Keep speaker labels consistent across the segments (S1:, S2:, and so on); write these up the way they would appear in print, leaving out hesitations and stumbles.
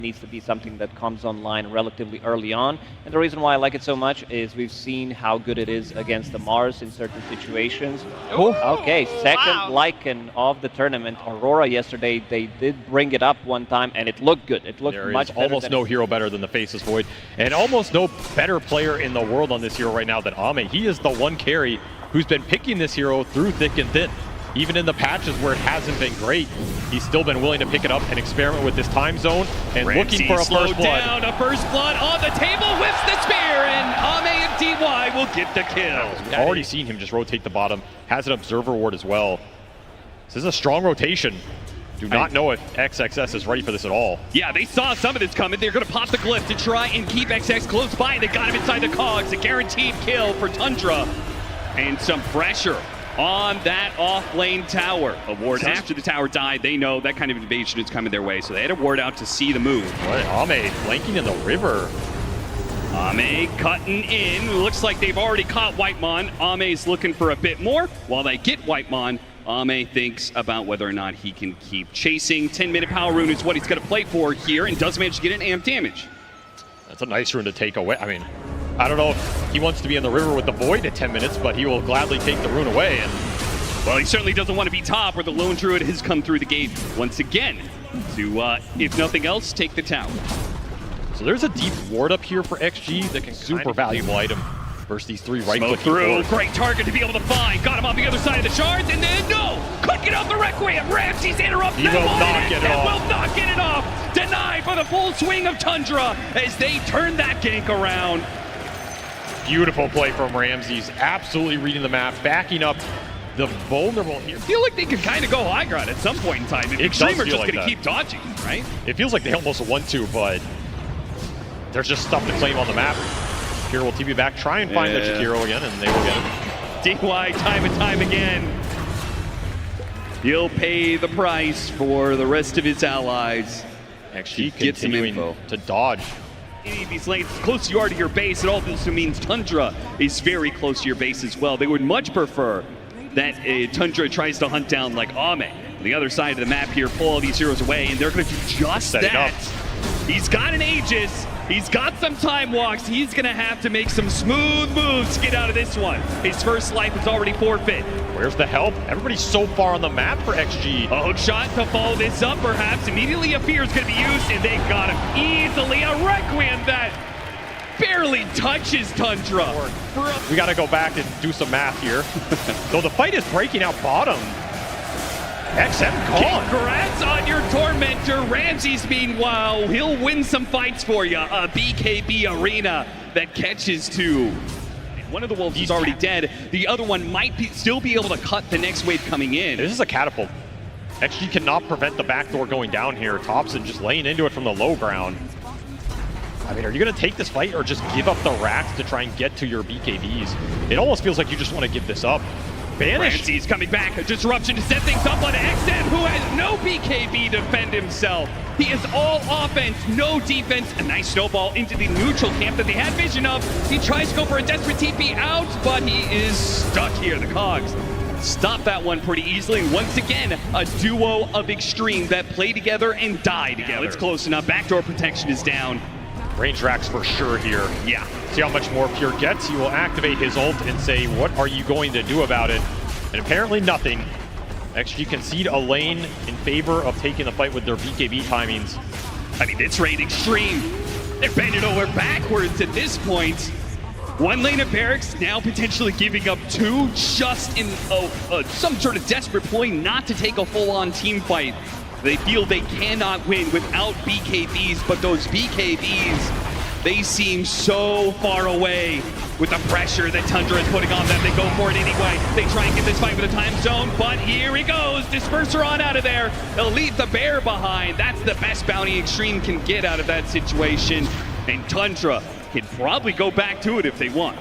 S1: needs to be something that comes online relatively early on. And the reason why I like it so much is we've seen how good it is against the Mars in certain situations.
S2: Ooh,
S1: Okay, second
S2: wow.
S1: Lycan of the tournament. Aurora yesterday, they did bring it up one time, and it looked good. It looked much better.
S3: Almost no hero better than the Faceless Void, and almost no better player in the world on this hero right now than Ame. He is the one carry who's been picking this hero through thick and thin. Even in the patches where it hasn't been great, he's still been willing to pick it up and experiment with this time zone and looking for a first blood.
S2: A first blood on the table, whips the spear, and Ame and DY will get the kill.
S3: We've already seen him just rotate the bottom, has an observer ward as well. This is a strong rotation. Do not know if XXS is ready for this at all.
S2: Yeah, they saw some of this coming. They're going to pop the glyph to try and keep XX close by. They got him inside the cogs. A guaranteed kill for Tundra. And some pressure on that off-lane tower. A ward after the tower died. They know that kind of invasion is coming their way, so they had a ward out to see the move.
S3: Ame flanking in the river.
S2: Ame cutting in. Looks like they've already caught Whitemon. Ame's looking for a bit more. While they get Whitemon, Ame thinks about whether or not he can keep chasing. 10-minute power rune is what he's going to play for here, and does manage to get an amp damage.
S3: That's a nice rune to take away. I mean, I don't know if he wants to be in the river with the Void at 10 minutes, but he will gladly take the rune away. And
S2: well, he certainly doesn't want to be top where the Lone Druid has come through the gate once again to, if nothing else, take the tower.
S3: So there's a deep ward up here for XG that can super valuable item versus these three right-click
S2: through. Great target to be able to find. Got him on the other side of the shards, and then no! Couldn't get off the Requiem. Ramsey's interrupted.
S3: He will not get it off.
S2: Will not get it off. Denied for the full swing of Tundra as they turn that gank around.
S3: Beautiful play from Ramses, absolutely reading the map, backing up the vulnerable here.
S2: I feel like they could kind of go high ground at some point in time. If XTREME are just
S3: like
S2: going to keep dodging, right?
S3: It feels like they almost want to, but there's just stuff to claim on the map. Jakiro will TP back, try and find the Jakiro again, and they will get it.
S2: DY time and time again. He'll pay the price for the rest of his allies.
S3: Actually,
S2: get some info
S3: to dodge.
S2: Any of these lanes, as close you are to your base, it also means Tundra is very close to your base as well. They would much prefer that Tundra tries to hunt down like Ame. On the other side of the map here, pull all these heroes away, and they're going to do just that. He's got an Aegis. He's got some time walks. He's going to have to make some smooth moves to get out of this one. His first life is already forfeit.
S3: Where's the help? Everybody's so far on the map for XG.
S2: A hook shot to follow this up, perhaps. Immediately a fear is going to be used, and they got him easily. A Requiem that barely touches Tundra.
S3: We got to go back and do some math here. Though the fight is breaking out bottom. XM gone.
S2: Congrats on your Tormentor. Ramses, meanwhile, he'll win some fights for you. A BKB arena that catches two. One of the wolves is already dead. The other one might still be able to cut the next wave coming in.
S3: This is a catapult. XG cannot prevent the backdoor going down here. Thompson just laying into it from the low ground. I mean, are you going to take this fight or just give up the racks to try and get to your BKBs? It almost feels like you just want to give this up.
S2: Ramsey's coming back. A disruption to set things up on XM, who has no BKB to defend himself. He is all offense, no defense. A nice snowball into the neutral camp that they had vision of. He tries to go for a desperate TP out, but he is stuck here. The cogs stop that one pretty easily. Once again, a duo of XTREME that play together and die together. It's close enough. Backdoor protection is down.
S3: Range racks for sure here.
S2: Yeah.
S3: See how much more Pure gets. He will activate his ult and say, what are you going to do about it? And apparently nothing. XG concede a lane in favor of taking the fight with their BKB timings.
S2: I mean, it's raid XTREME. They're bending over backwards at this point. One lane of barracks, now potentially giving up two, just in some sort of desperate ploy not to take a full-on team fight. They feel they cannot win without BKBs, but those BKBs, they seem so far away with the pressure that Tundra is putting on them. They go for it anyway. They try and get this fight with a time zone, but here he goes. Disperser on out of there. They'll leave the bear behind. That's the best bounty XTREME can get out of that situation. And Tundra can probably go back to it if they want.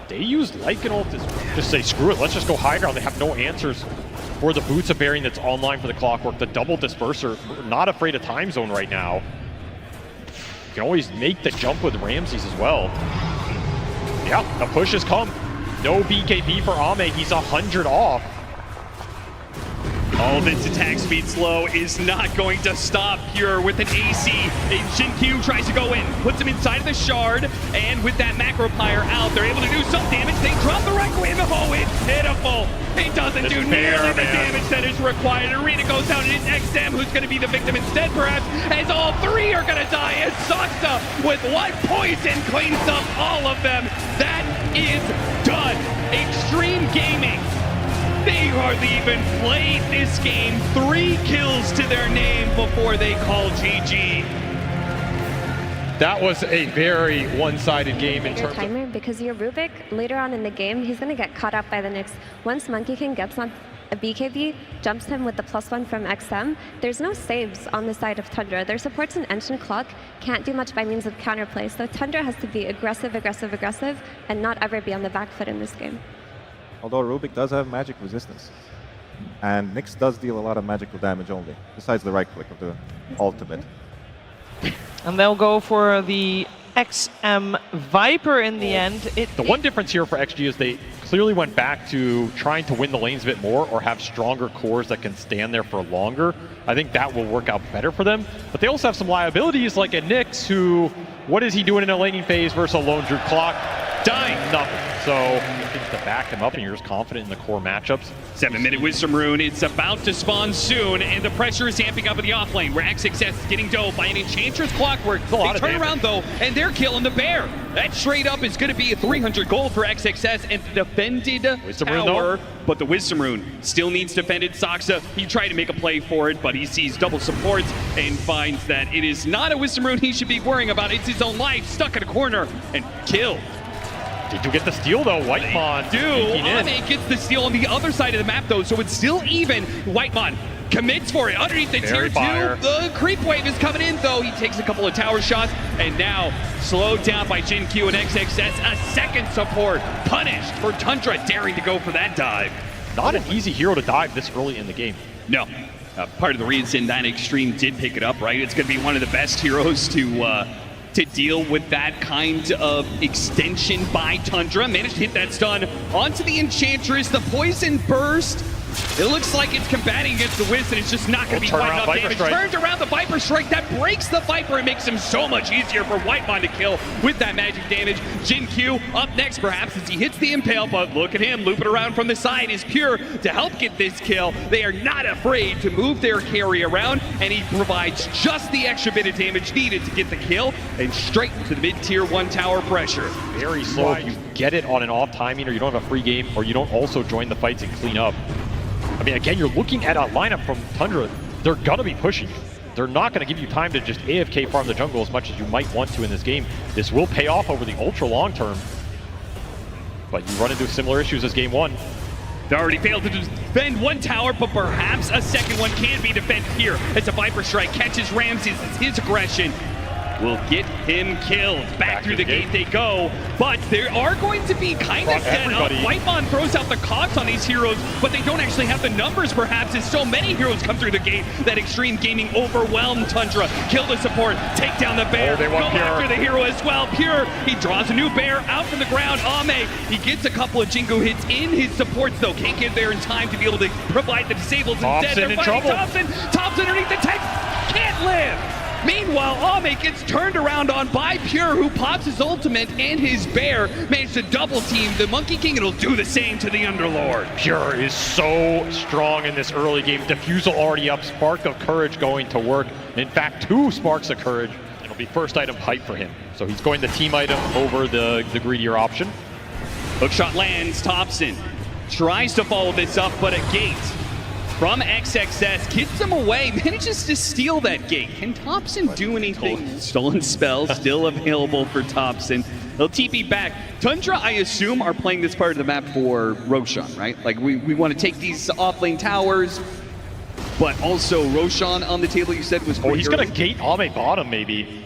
S3: They used Lycan ult to just say, screw it, let's just go high ground. They have no answers for the Boots of Bearing that's online for the Clockwork. The double disperser, we're not afraid of time zone right now. You can always make the jump with Ramses as well. Yeah, the push has come. No BKB for Ame, he's 100 off.
S2: All this attack speed slow is not going to stop Pure with an AC. Shin-Q tries to go in, puts him inside of the shard, and with that macro pyre out, they're able to do some damage. They drop the Requiem. Oh, it's pitiful. He doesn't do nearly the damage that is required. Arena goes down, and it's XTREME who's going to be the victim instead, perhaps, as all three are going to die, as Saksa with one poison cleans up all of them. That is done. Extreme Gaming. They hardly even played this game. 3 kills to their name before they call GG.
S3: That was a very one-sided game in terms
S4: timer, because your Rubik, later on in the game, he's going to get caught up by the Nyx. Once Monkey King gets on a BKB, jumps him with the +1 from XM, there's no saves on the side of Tundra. Their supports and Ancient Clock can't do much by means of counterplay, so Tundra has to be aggressive, and not ever be on the back foot in this game.
S5: Although Rubik does have magic resistance. And Nyx does deal a lot of magical damage only, besides the right click of the ultimate.
S6: And they'll go for the XM Viper in the end.
S3: The one difference here for XG is they clearly went back to trying to win the lanes a bit more or have stronger cores that can stand there for longer. I think that will work out better for them. But they also have some liabilities like a Nyx who, what is he doing in a laning phase versus a lone Druid clock? Dying nothing. So things to back him up, and you're just confident in the core matchups.
S2: 7-minute Wisdom Rune. It's about to spawn soon, and the pressure is amping up in the off lane, where XXS is getting dove by an Enchantress Clockwork. They turn around, though, and they're killing the bear. That straight up is going to be a 300 gold for XXS and the defended tower. But the Wisdom Rune still needs defended. Saksa, he tried to make a play for it, but he sees double supports and finds that it is not a Wisdom Rune he should be worrying about. It's his own life, stuck in a corner, and killed.
S3: Did you get the steal, though? Whitemon
S2: Ame gets the steal on the other side of the map, though, so it's still even. Whitemon commits for it underneath the tier 2. The creep wave is coming in, though. He takes a couple of tower shots, and now slowed down by Jin-Q and XXS. A second support punished for Tundra daring to go for that dive.
S3: Not an easy hero to dive this early in the game.
S2: No. Part of the reason that Extreme did pick it up, right? It's going to be one of the best heroes to deal with that kind of extension by Tundra. Managed to hit that stun onto the Enchantress. The poison burst. It looks like it's combating against the Wiz, and it's just not going to be quite enough damage. Turns around the Viper Strike. That breaks the Viper and makes him so much easier for Whitemon to kill with that magic damage. Jin-Q up next, perhaps, as he hits the Impale, but look at him looping around from the side is Pure to help get this kill. They are not afraid to move their carry around, and he provides just the extra bit of damage needed to get the kill and straight into the mid-tier 1 tower pressure.
S3: Very slow if you get it on an off timing, or you don't have a free game, or you don't also join the fights and clean up. I mean, again, you're looking at a lineup from Tundra. They're going to be pushing you. They're not going to give you time to just AFK farm the jungle as much as you might want to in this game. This will pay off over the ultra long term. But you run into similar issues as game 1.
S2: They already failed to defend 1 tower, but perhaps a second one can be defended here as a Viper Strike catches Ramses. It's his aggression will get him killed. Back through the gate they go, but they are going to be kind of set up. Whitemon throws out the cogs on these heroes, but they don't actually have the numbers, perhaps, as so many heroes come through the gate that Extreme Gaming overwhelmed Tundra. Kill the support, take down the bear, go after the hero as well. Pure, he draws a new bear out from the ground. Ame, he gets a couple of Jingo hits in his supports, though. Can't get there in time to be able to provide the disables. Instead, they're fighting Thompson. Thompson underneath the tank, can't live. Meanwhile, Ame gets turned around on by Pure, who pops his ultimate, and his bear managed to double team the Monkey King, and it'll do the same to the Underlord.
S3: Pure is so strong in this early game. Diffusal already up, Spark of Courage going to work. In fact, 2 Sparks of Courage. It'll be first item hype for him. So he's going the team item over the greedier option.
S2: Hookshot lands, Thompson tries to follow this up, but a gate from XXS gets him away, manages to steal that gate. Can Thompson do anything? Stolen spell still available for Thompson. He'll TP back. Tundra, I assume, are playing this part of the map for Roshan, right? Like, we want to take these off-lane towers, but also Roshan on the table, you said, was pretty
S3: he's going to gate Ame bottom, maybe.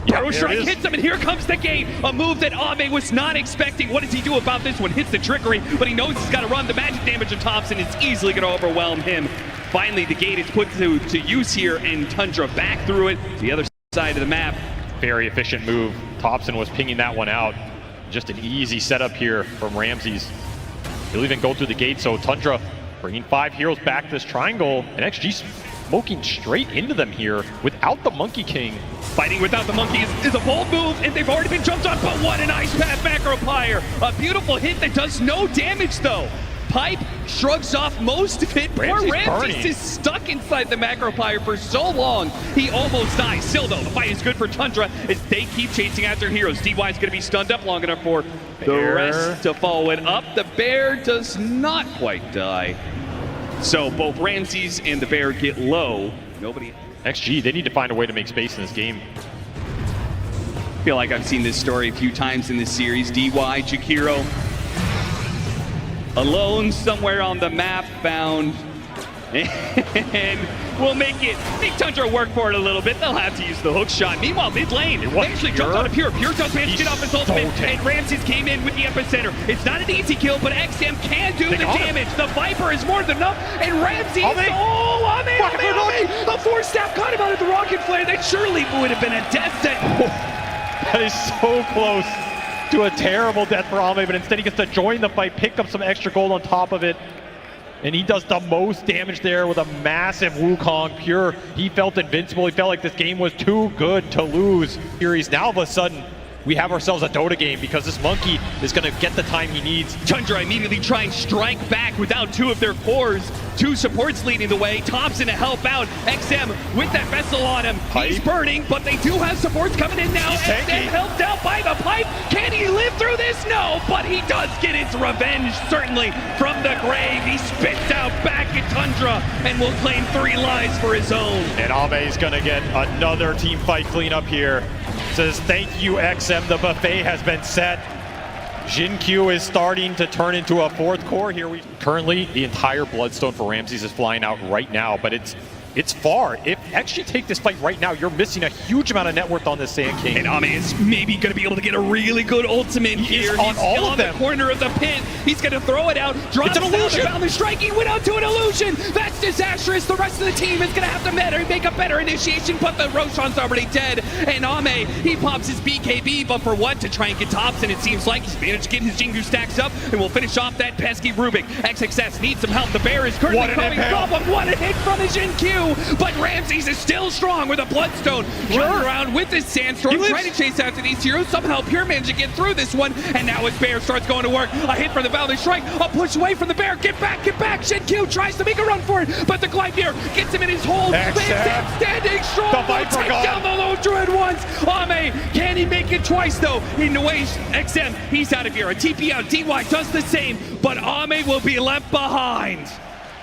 S2: Yeah, Roshan hits him, and here comes the gate. A move that Ame was not expecting. What does he do about this one? Hits the trickery, but he knows he's got to run. The magic damage of Thompson is easily going to overwhelm him. Finally, the gate is put to use here, and Tundra back through it to the other side of the map.
S3: Very efficient move. Thompson was pinging that one out. Just an easy setup here from Ramses. He'll even go through the gate, so Tundra bringing 5 heroes back to this triangle, and XG smoking straight into them here without the Monkey King.
S2: Fighting without the monkey is a bold move, and they've already been jumped on, but what an Ice Path Macro Pyre. A beautiful hit that does no damage, though. Pipe shrugs off most of it. Poor Ramses is stuck inside the Macro Pyre for so long. He almost dies. Still, though, the fight is good for Tundra as they keep chasing after heroes. DY is going to be stunned up long enough for the rest to follow it up. The bear does not quite die. So both Ramses and the bear get low. Nobody.
S3: XG, they need to find a way to make space in this game.
S2: I feel like I've seen this story a few times in this series. DY, Jakiro, alone somewhere on the map, found, and we'll make Tundra work for it a little bit. They'll have to use the hook shot. Meanwhile, mid lane, they actually jumped on a Pure. Pure does manage to get off his ultimate, and Ramses came in with the epicenter. It's not an easy kill, but XM can do the damage. The Viper is more than enough, and Ramses, the force staff caught him out of the rocket flare. That surely would have been a death sentence.
S3: That is so close to a terrible death for Ame, but instead he gets to join the fight, pick up some extra gold on top of it. And he does the most damage there with a massive Wukong. Pure, he felt invincible. He felt like this game was too good to lose. Series now, all of a sudden, we have ourselves a Dota game because this monkey is going to get the time he needs.
S2: Tundra immediately try and strike back without 2 of their cores. 2 supports leading the way. Thompson to help out. XM with that vessel on him.
S3: Pipe.
S2: He's burning, but they do have supports coming in now. XM helped out by the pipe. Can he live through this? No, but he does get his revenge, certainly, from the grave. He spits out back at Tundra and will claim 3 lives for his own.
S3: And Ame's going to get another team fight cleanup here. Says, thank you, XM. The buffet has been set. Jin-Q is starting to turn into a 4th core here. Currently, the entire Bloodstone for Ramses is flying out right now, but it's far. If XG take this fight right now, you're missing a huge amount of net worth on this Sand King.
S2: And Ame is maybe going to be able to get a really good ultimate here.
S3: He's
S2: still on the corner of the pit. He's going to throw it out. Drops
S3: an illusion.
S2: Down the strike. He went out to an illusion. That's disastrous. The rest of the team is going to have to make a better initiation, but the Roshan's already dead. And Ame, he pops his BKB, but for what? To try and get Thompson. It seems like he's managed to get his Jingu stacks up, and we'll finish off that pesky Rubik. XXS needs some help. The bear is currently coming from him. What a hit from the Jin-Q. But Ramses is still strong with a Bloodstone. Running around with his Sandstorm, trying to chase after these heroes. Somehow Pure managed to get through this one, and now his bear starts going to work. A hit from the Valley Strike, a push away from the bear. Get back, get back. Shin-Q tries to make a run for it, but the Gleipnir gets him in his hold. XM standing strong.
S3: The Viper
S2: take down the Lone Druid once. Ame, can he make it twice though? In the way, XM, he's out of here. A TP out. DY does the same, but Ame will be left behind.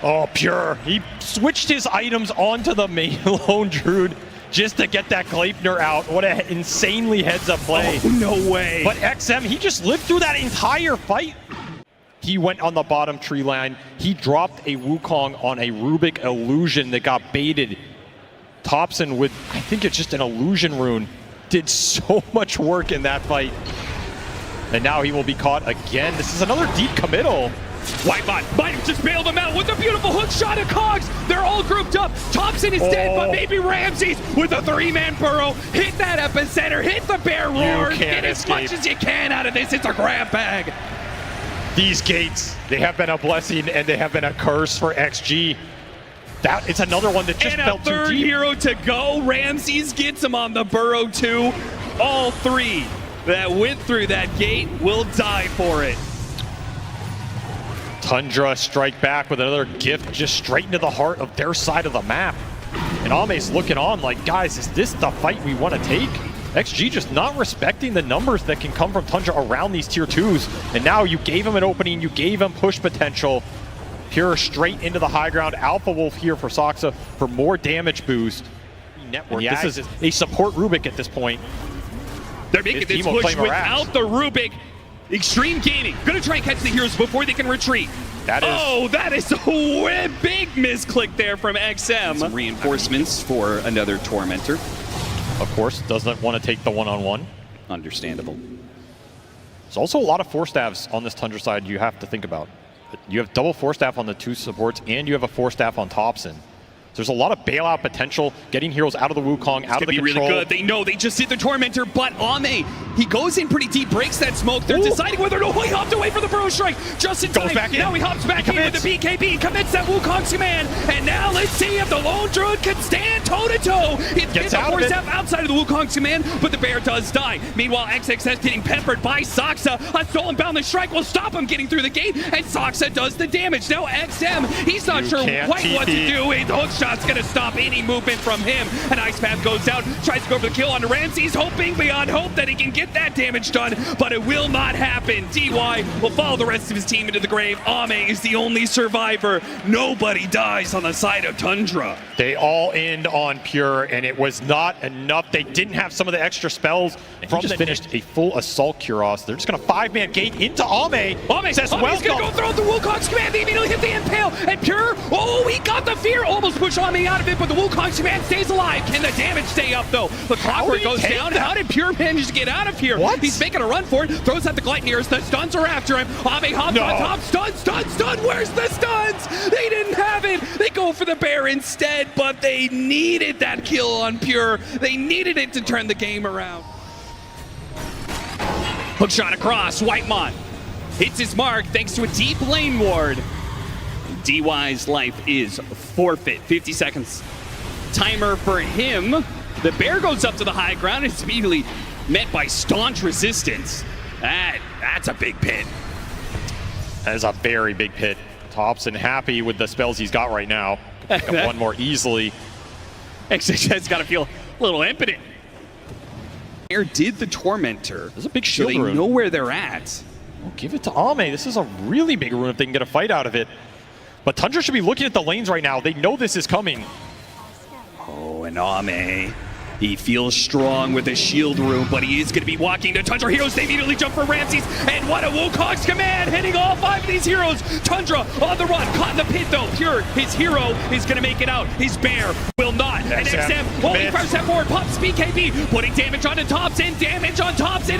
S3: Oh, Pure. He switched his items onto the main Lone Druid just to get that Gleipnir out. What an insanely heads-up play.
S2: Oh, no way.
S3: But XM, he just lived through that entire fight. He went on the bottom tree line. He dropped a Wukong on a Rubik illusion that got baited. Thompson with, I think it's just an illusion rune, did so much work in that fight. And now he will be caught again. This is another deep committal.
S2: Whitebot might have just bailed him out with a beautiful hook shot of Cogs. They're all grouped up. Thompson is dead, but maybe Ramses with a 3-man burrow. Hit that epicenter, hit the bear roar. Get as much as you can out of this. It's a grab bag.
S3: These gates, they have been a blessing and they have been a curse for XG. It's another one that just felt too deep. And a 3rd
S2: hero to go. Ramses gets him on the burrow too. All 3 that went through that gate will die for it.
S3: Tundra strike back with another gift just straight into the heart of their side of the map. And Ame's looking on like, guys, is this the fight we want to take? XG just not respecting the numbers that can come from Tundra around these tier 2s. And now you gave him an opening, you gave him push potential. Pure straight into the high ground. Alpha Wolf here for Soxa for more damage boost. Network. Yeah, this is a support Rubik at this point.
S2: They're making this push without the Rubik. Extreme Gaming gonna try and catch the heroes before they can retreat. That is a big misclick there from XM. Some reinforcements for another Tormentor.
S3: Of course, doesn't want to take the one-on-one.
S2: Understandable.
S3: There's also a lot of Force Staffs on this Tundra side you have to think about. You have double Force Staff on the 2 supports, and you have a Force Staff on Thompson. There's a lot of bailout potential, getting heroes out of the Wukong, out of the
S2: be
S3: control.
S2: really good. They know they just hit the Tormentor, but Ame, he goes in pretty deep, breaks that smoke. They're deciding whether to. He hopped away from the Burrow Strike just in time.
S3: Goes back in.
S2: Now he hops back in with the BKB, commits that Wukong's command, and now let's see if the Lone Druid can stand toe-to-toe. It gets out of it. Outside of the Wukong's command, but the bear does die. Meanwhile, XXS getting peppered by Saksa. A stolen boundless strike will stop him getting through the gate, and Saksa does the damage. Now XM, he's not sure quite what to do. The hookshot's gonna stop any movement from him. An Ice Path goes down, tries to go for the kill on Ramsey. He's hoping beyond hope that he can get that damage done, but it will not happen. DY will follow the rest of his team into the grave. Ame is the only survivor. Nobody dies on the side of Tundra.
S3: They all end on Pure, and it was not enough. They didn't have some of the extra spells. And from just finished a full Assault Kuros. They're just going to 5-man gate into Ame.
S2: Ame says, Ame's going to go throw the Wukong's command. They immediately hit the Impale, and Pure, oh, he got the fear. Almost pushed Ame out of it, but the Wukong's command stays alive. Can the damage stay up, though? The Clockwork goes down. How did Pure manage to get out of here?
S3: What?
S2: He's making a run for it. Throws out the Gleitneers. The stuns are after him. Ame hops on top. Stun. Where's the stuns? They didn't have it. They go for the bear instead, but they needed that kill on Pure. They needed it to turn the game around. Hook shot across. Whitemon hits his mark thanks to a deep lane ward. DY's life is forfeit. 50 seconds. Timer for him. The bear goes up to the high ground and is immediately met by staunch resistance. That's a big pit.
S3: That is a very big pit. Thompson happy with the spells he's got right now. One more easily.
S2: XX's got to feel a little impotent. Where did the Tormentor?
S3: There's a big shield
S2: so they
S3: rune.
S2: know where they're at.
S3: Well, give it to Ame. This is a really big rune if they can get a fight out of it. But Tundra should be looking at the lanes right now. They know this is coming.
S2: Oh, and Ame. He feels strong with a shield room, but he is going to be walking to Tundra heroes. They immediately jump for Ramses, and what a Wukong's command, hitting all 5 of these heroes. Tundra on the run, caught in the pit though. Pure, his hero is going to make it out. His bear will not. And XM holding first step forward, pops BKB, putting damage on Thompson.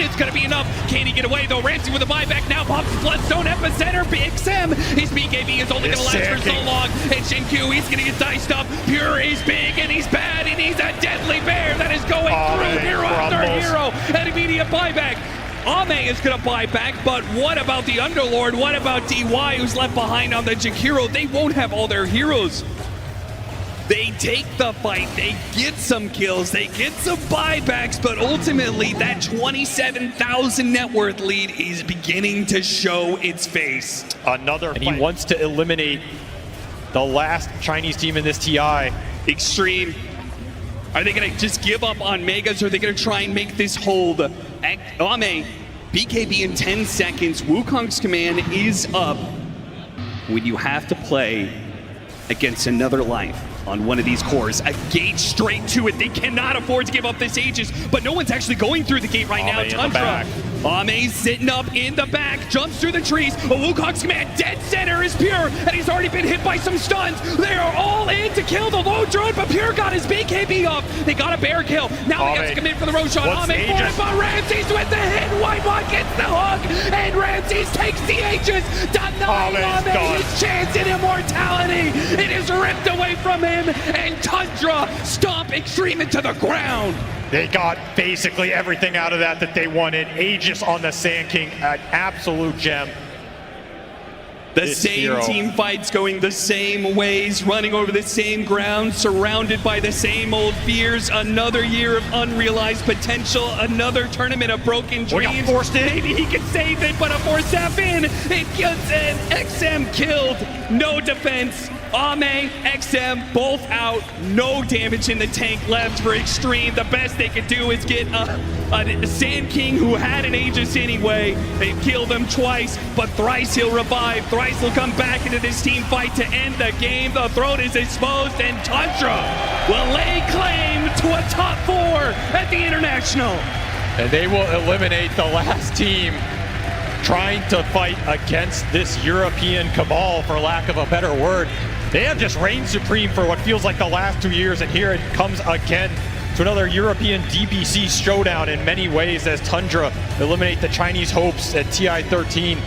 S2: It's going to be enough. Can he get away though? Ramsey with a buyback now, pops Bloodstone Epicenter. XM, his BKB is only going to last for so long. And Shinkyu, he's going to get diced up. Pure is big and he's bad and he's a deadly bear that is going through hero after hero. An immediate buyback. Ame is going to buy back, but what about the Underlord? What about DY who's left behind on the Jakiro? They won't have all their heroes. They take the fight, they get some kills, they get some buybacks, but ultimately that 27,000 net worth lead is beginning to show its face.
S3: Another fight. And he wants to eliminate the last Chinese team in this TI.
S2: Extreme. Are they going to just give up on Megas, or are they going to try and make this hold? Ame, BKB in 10 seconds. Wukong's command is up. When you have to play against another life on one of these cores, a gate straight to it. They cannot afford to give up this Aegis, but no one's actually going through the gate right now. Tundra. Ame sitting up in the back, jumps through the trees. A Wukong's command, dead center is Pure, and he's already been hit by some stuns. They are all in to kill the Lone Druid, but Pure got his BKB up. They got a bear kill. Now they have to commit for the Roshan. Ame for it, but Ramses with the hit. Whitemon gets the hook, and Ramses takes the Aegis, denying Ame his chance at immortality. It is ripped away from him, and Tundra stomp Extreme into the ground.
S3: They got basically everything out of that they wanted. Aegis on the Sand King, an absolute gem.
S2: The same team fights going the same ways, running over the same ground, surrounded by the same old fears. Another year of unrealized potential, another tournament of broken dreams. Maybe he can save it, but a forced tap in. It gets in. XM killed. No defense. Ame, XM, both out. No damage in the tank left for Extreme. The best they could do is get a Sand King who had an Aegis anyway. They've killed him twice, but thrice he'll revive. Thrice will come back into this team fight to end the game. The throat is exposed, and Tundra will lay claim to a top 4 at the International.
S3: And they will eliminate the last team trying to fight against this European cabal, for lack of a better word. They have just reigned supreme for what feels like the last 2 years, and here it comes again to another European DBC showdown in many ways as Tundra eliminate the Chinese hopes at TI13.